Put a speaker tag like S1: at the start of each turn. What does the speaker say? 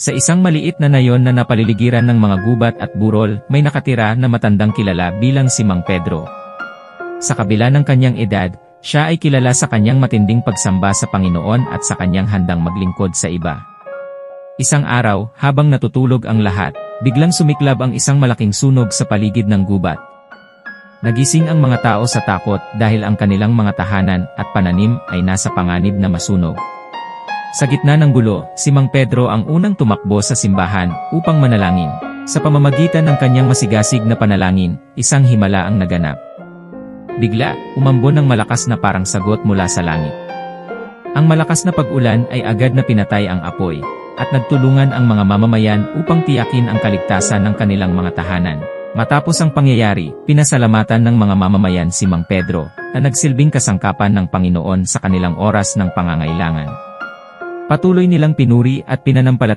S1: Sa isang maliit na nayon na napaliligiran ng mga gubat at burol, may nakatira na matandang kilala bilang si Mang Pedro. Sa kabila ng kanyang edad, siya ay kilala sa kanyang matinding pagsamba sa Panginoon at sa kanyang handang maglingkod sa iba. Isang araw, habang natutulog ang lahat, biglang sumiklab ang isang malaking sunog sa paligid ng gubat. Nagising ang mga tao sa takot dahil ang kanilang mga tahanan at pananim ay nasa panganib na masunog. Sa gitna ng gulo, si Mang Pedro ang unang tumakbo sa simbahan upang manalangin. Sa pamamagitan ng kanyang masigasig na panalangin, isang himala ang naganap. Bigla, umambon ng malakas na parang sagot mula sa langit. Ang malakas na pag-ulan ay agad na pinatay ang apoy, at nagtulungan ang mga mamamayan upang tiyakin ang kaligtasan ng kanilang mga tahanan. Matapos ang pangyayari, pinasalamatan ng mga mamamayan si Mang Pedro, na nagsilbing kasangkapan ng Panginoon sa kanilang oras ng pangangailangan. Patuloy nilang pinuri at pinanampalataya